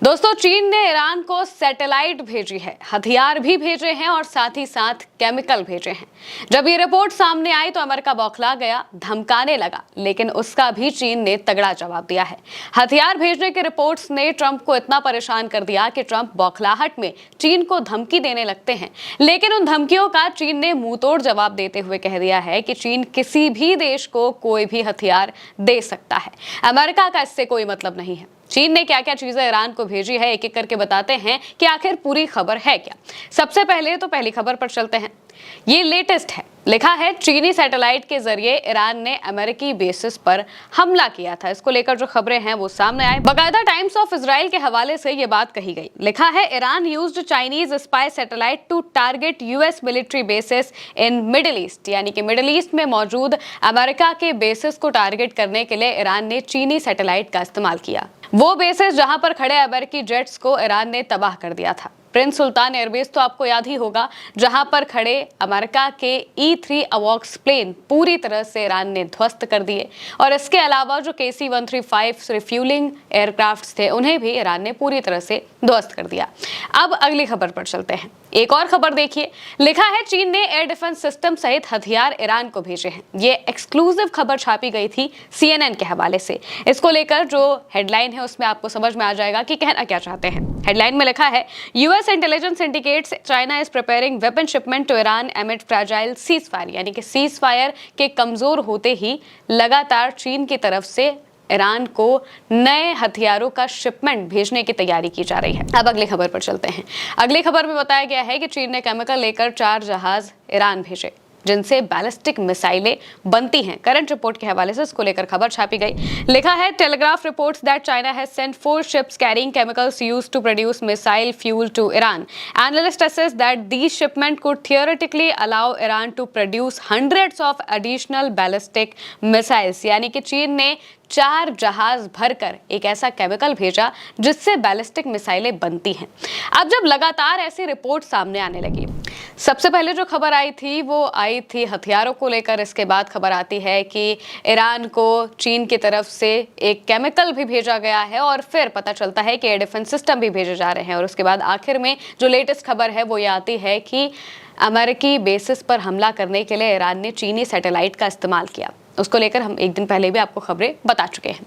दोस्तों, चीन ने ईरान को सैटेलाइट भेजी है, हथियार भी भेजे हैं और साथ ही साथ केमिकल भेजे हैं। जब ये रिपोर्ट सामने आई तो अमेरिका बौखला गया, धमकाने लगा, लेकिन उसका भी चीन ने तगड़ा जवाब दिया है। हथियार भेजने के रिपोर्ट्स ने ट्रंप को इतना परेशान कर दिया कि ट्रंप बौखलाहट में चीन को धमकी देने लगते हैं। लेकिन उन धमकियों का चीन ने मुंहतोड़ जवाब देते हुए कह दिया है कि चीन किसी भी देश को कोई भी हथियार दे सकता है। अमेरिका का इससे कोई मतलब नहीं है। चीन ने क्या क्या चीजें ईरान को भेजी है, एक एक करके बताते हैं कि आखिर पूरी खबर है क्या। सबसे पहले तो पहली खबर पर चलते हैं। ये लेटेस्ट है, लिखा है चीनी सैटेलाइट के जरिए ईरान ने अमेरिकी बेसिस पर हमला किया था। इसको लेकर जो खबरें हैं वो सामने आए। बाकायदा टाइम्स ऑफ इजराइल के हवाले से ये बात कही गई। लिखा है Iran used Chinese spy satellite to target US military bases in Middle East, यानी कि मिडिल ईस्ट में मौजूद अमेरिका के बेसिस को टारगेट करने के लिए ईरान ने चीनी सैटेलाइट का इस्तेमाल किया। वो बेसिस जहां पर खड़े अमेरिकी जेट्स को ईरान ने तबाह कर दिया था। प्रिंस सुल्तान एयरबेस तो आपको याद ही होगा, जहां पर खड़े अमेरिका के E-3 अवॉक्स प्लेन पूरी तरह से ईरान ने ध्वस्त कर दिए। और इसके अलावा जो KC-135 रिफ्यूलिंग एयरक्राफ्ट्स थे उन्हें भी ईरान ने पूरी तरह से ध्वस्त कर दिया। अब अगली खबर पर चलते हैं। एक और खबर देखिए, लिखा है चीन ने एयर डिफेंस सिस्टम सहित हथियार ईरान को भेजे हैं। ये एक्सक्लूसिव खबर छापी गई थी CNN के हवाले से। इसको लेकर जो हेडलाइन है उसमें आपको समझ में आ जाएगा कि कहना क्या चाहते हैं। हेडलाइन में लिखा है US intelligence indicates China is preparing weapon shipment to Iran amid fragile ceasefire, यानी कि सीज फायर के कमजोर होते ही लगातार चीन की तरफ से ईरान को नए हथियारों का शिपमेंट भेजने की तैयारी की जा रही है। अब अगली खबर पर चलते हैं। अगली खबर में बताया गया है कि चीन ने केमिकल लेकर 4 जहाज ईरान भेजे जिनसे बैलिस्टिक मिसाइलें बनती हैं। करंट रिपोर्ट के हवाले से इसको लेकर खबर छापी गई। लिखा है Telegraph reports that China has sent 4 ships carrying chemicals used to produce missile fuel to Iran. Analyst assess that these shipment could theoretically allow Iran to produce hundreds of additional ballistic missiles, यानी कि चीन ने 4 जहाज भरकर एक ऐसा chemical भेजा जिससे बैलिस्टिक मिसाइलें बनती हैं। अब जब लगातार ऐसी रिपोर्ट सामने आने लगी, सबसे पहले जो खबर आई थी वो आई थी हथियारों को लेकर। इसके बाद खबर आती है कि ईरान को चीन की तरफ से एक केमिकल भी भेजा गया है और फिर पता चलता है कि एयर डिफेंस सिस्टम भी भेजे जा रहे हैं। और उसके बाद आखिर में जो लेटेस्ट खबर है वो ये आती है कि अमेरिकी बेसिस पर हमला करने के लिए ईरान ने चीनी सैटेलाइट का इस्तेमाल किया। उसको लेकर हम एक दिन पहले भी आपको खबरें बता चुके हैं।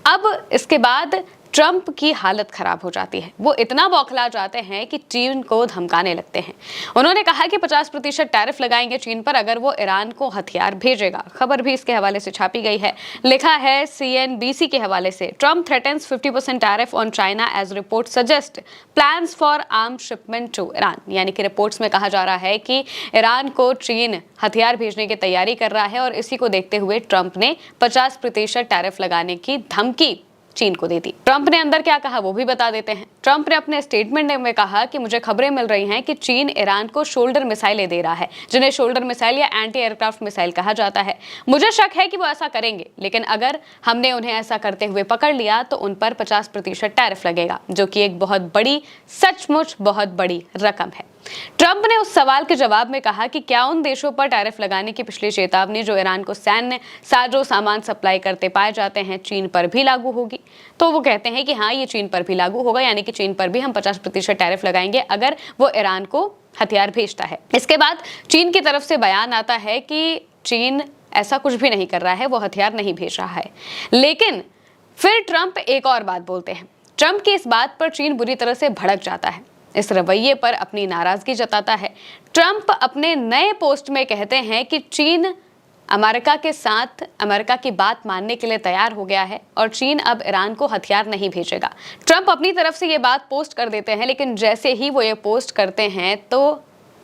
अब इसके बाद ट्रंप की हालत खराब हो जाती है। वो इतना बौखला जाते हैं कि चीन को धमकाने लगते हैं। उन्होंने कहा कि 50% टैरिफ लगाएंगे चीन पर अगर वो ईरान को हथियार भेजेगा। खबर भी इसके हवाले से छापी गई है। लिखा है CNBC के हवाले से Trump threatens 50% tariff on China as report suggest plans for arm shipment to Iran, यानी कि रिपोर्ट्स में कहा जा रहा है कि ईरान को चीन हथियार भेजने की तैयारी कर रहा है और इसी को देखते हुए ट्रंप ने 50% टैरिफ लगाने की धमकी चीन को दे दी। ट्रंप ने अंदर क्या कहा वो भी बता देते हैं। ट्रंप ने अपने स्टेटमेंट में कहा कि मुझे खबरें मिल रही हैं कि चीन ईरान को शोल्डर मिसाइलें दे रहा है, जिन्हें शोल्डर मिसाइल या एंटी एयरक्राफ्ट मिसाइल कहा जाता है। मुझे शक है कि वो ऐसा करेंगे, लेकिन अगर हमने उन्हें ऐसा करते हुए पकड़ लिया तो उन पर 50% टैरिफ लगेगा, जो कि एक बहुत बड़ी, सचमुच बहुत बड़ी रकम है। ट्रंप ने उस सवाल के जवाब में कहा कि क्या उन देशों पर टैरिफ लगाने की पिछली चेतावनी जो ईरान को सैन्य साजो सामान सप्लाई करते पाए जाते हैं चीन पर भी लागू होगी? तो वो कहते हैं कि हाँ, ये चीन पर भी लागू होगा, यानी कि चीन पर भी हम 50% टैरिफ लगाएंगे अगर वो ईरान को हथियार भेजता है। इसके बाद चीन की तरफ से बयान आता है कि चीन ऐसा कुछ भी नहीं कर रहा है, वो हथियार नहीं भेज रहा है। लेकिन फिर ट्रंप एक और बात बोलते हैं। ट्रंप की इस बात पर चीन बुरी तरह से भड़क जाता है, इस रवैये पर अपनी नाराजगी जताता है। ट्रंप अपने नए पोस्ट में कहते हैं कि चीन अमेरिका के साथ अमेरिका की बात मानने के लिए तैयार हो गया है और चीन अब ईरान को हथियार नहीं भेजेगा। ट्रंप अपनी तरफ से ये बात पोस्ट कर देते हैं, लेकिन जैसे ही वो ये पोस्ट करते हैं तो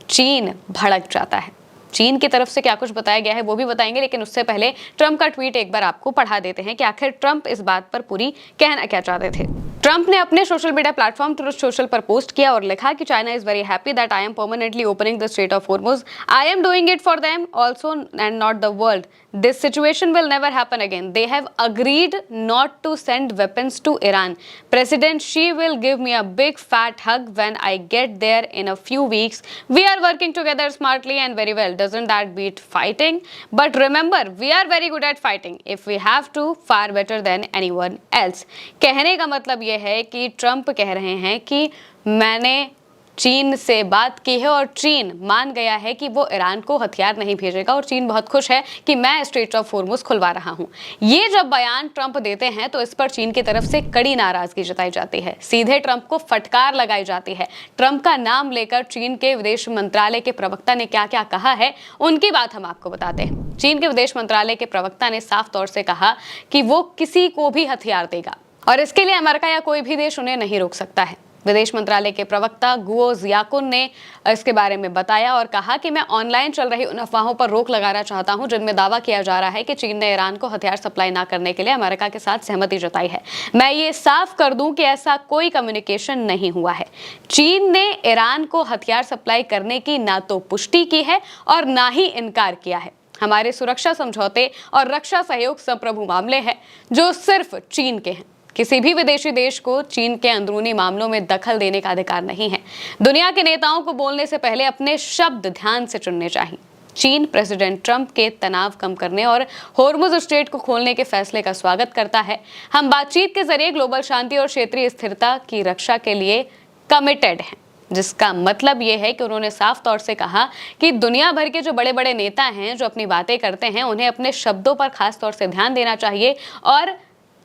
चीन भड़क जाता है। चीन की तरफ से क्या कुछ बताया गया है वो भी बताएंगे, लेकिन उससे पहले ट्रंप का ट्वीट एक बार आपको पढ़ा देते हैं कि आखिर ट्रंप इस बात पर पूरी कहना क्या चाहते थे। ट्रंप ने अपने social media platform truth social पर पोस्ट किया और लिखा कि China is very happy that I am permanently opening the straight of Hormuz. I am doing it for them also and not the world. This situation will never happen again. They have agreed not to send weapons to Iran. President Xi will give me a big fat hug when I get there in a few weeks. We are working together smartly and very well. Doesn't that beat fighting? But remember, we are very good at fighting. If we have to, far better than anyone else. कहने का मतलब ये है कि Trump कह रहे हैं कि मैंने चीन से बात की है और चीन मान गया है कि वो ईरान को हथियार नहीं भेजेगा और चीन बहुत खुश है कि मैं स्ट्रेट ऑफ हॉर्मुज खुलवा रहा हूं। ये जब बयान ट्रंप देते हैं तो इस पर चीन की तरफ से कड़ी नाराजगी जताई जाती है। सीधे ट्रंप को फटकार लगाई जाती है। ट्रंप का नाम लेकर चीन के विदेश मंत्रालय के प्रवक्ता ने क्या क्या कहा है, उनकी बात हम आपको बताते हैं। चीन के विदेश मंत्रालय के प्रवक्ता ने साफ तौर से कहा कि वो किसी को भी हथियार देगा और इसके लिए अमेरिका या कोई भी देश उन्हें नहीं रोक सकता है। विदेश मंत्रालय के प्रवक्ता गुओ जियाकुन ने इसके बारे में बताया और कहा कि मैं ऑनलाइन चल रही उन अफवाहों पर रोक लगाना चाहता हूं जिनमें दावा किया जा रहा है कि चीन ने ईरान को हथियार सप्लाई ना करने के लिए अमेरिका के साथ सहमति जताई है। मैं ये साफ कर दूं कि ऐसा कोई कम्युनिकेशन नहीं हुआ है। चीन ने ईरान को हथियार सप्लाई करने की ना तो पुष्टि की है और ना ही इनकार किया है। हमारे सुरक्षा समझौते और रक्षा सहयोग संप्रभु मामले हैं जो सिर्फ चीन के हैं। किसी भी विदेशी देश को चीन के अंदरूनी मामलों में दखल देने का अधिकार नहीं है। दुनिया के नेताओं को बोलने से पहले अपने शब्द ध्यान से चुनने चाहिए। चीन प्रेसिडेंट ट्रंप के तनाव कम करने और हॉर्मुज स्ट्रेट को खोलने के फैसले का स्वागत करता है। हम बातचीत के जरिए ग्लोबल शांति और क्षेत्रीय स्थिरता की रक्षा के लिए कमिटेड हैं, जिसका मतलब ये है कि उन्होंने साफ तौर से कहा कि दुनिया भर के जो बड़े बड़े नेता हैं जो अपनी बातें करते हैं उन्हें अपने शब्दों पर खास तौर से ध्यान देना चाहिए और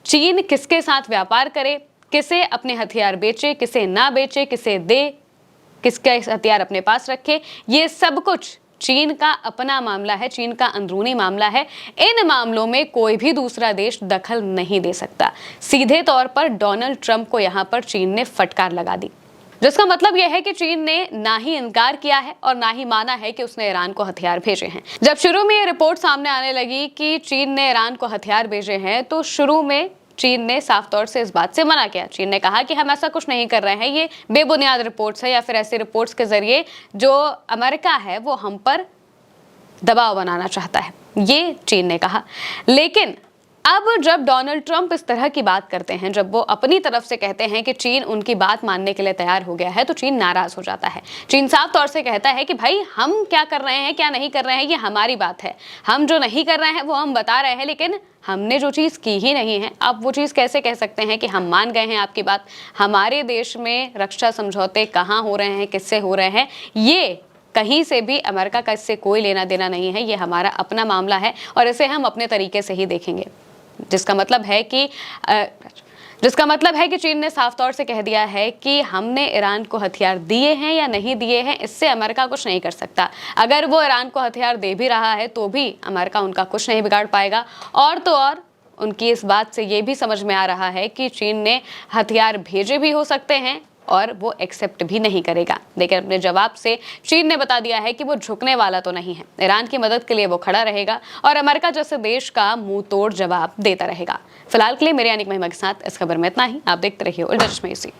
चीन किसके साथ व्यापार करे, किसे अपने हथियार बेचे, किसे ना बेचे, किसे दे, किसके हथियार अपने पास रखे, ये सब कुछ चीन का अपना मामला है, चीन का अंदरूनी मामला है। इन मामलों में कोई भी दूसरा देश दखल नहीं दे सकता। सीधे तौर पर डोनाल्ड ट्रंप को यहाँ पर चीन ने फटकार लगा दी, जिसका मतलब यह है कि चीन ने ना ही इनकार किया है और ना ही माना है कि उसने ईरान को हथियार भेजे हैं। जब शुरू में ये रिपोर्ट सामने आने लगी कि चीन ने ईरान को हथियार भेजे हैं तो शुरू में चीन ने साफ तौर से इस बात से मना किया। चीन ने कहा कि हम ऐसा कुछ नहीं कर रहे हैं, ये बेबुनियाद रिपोर्ट्स है या फिर ऐसी रिपोर्ट्स के जरिए जो अमेरिका है वो हम पर दबाव बनाना चाहता है, ये चीन ने कहा। लेकिन अब जब डोनाल्ड ट्रंप इस तरह की बात करते हैं, जब वो अपनी तरफ से कहते हैं कि चीन उनकी बात मानने के लिए तैयार हो गया है, तो चीन नाराज हो जाता है। चीन साफ तौर से कहता है कि भाई हम क्या कर रहे हैं क्या नहीं कर रहे हैं ये हमारी बात है, हम जो नहीं कर रहे हैं वो हम बता रहे हैं, लेकिन हमने जो चीज़ की ही नहीं है, आप वो चीज़ कैसे कह सकते हैं कि हम मान गए हैं आपकी बात। हमारे देश में रक्षा समझौते कहाँ हो रहे हैं, किससे हो रहे हैं, ये कहीं से भी अमेरिका का इससे कोई लेना देना नहीं है। ये हमारा अपना मामला है और इसे हम अपने तरीके से ही देखेंगे। जिसका मतलब है कि चीन ने साफ तौर से कह दिया है कि हमने ईरान को हथियार दिए हैं या नहीं दिए हैं, इससे अमेरिका कुछ नहीं कर सकता। अगर वो ईरान को हथियार दे भी रहा है तो भी अमेरिका उनका कुछ नहीं बिगाड़ पाएगा। और तो और उनकी इस बात से ये भी समझ में आ रहा है कि चीन ने हथियार भेजे भी हो सकते हैं और वो एक्सेप्ट भी नहीं करेगा। लेकिन अपने जवाब से चीन ने बता दिया है कि वो झुकने वाला तो नहीं है। ईरान की मदद के लिए वो खड़ा रहेगा और अमेरिका जैसे देश का मुंह तोड़ जवाब देता रहेगा। फिलहाल के लिए मेरे यानी महिमा के साथ इस खबर में इतना ही। आप देखते रहिए उल्टा चश्मा।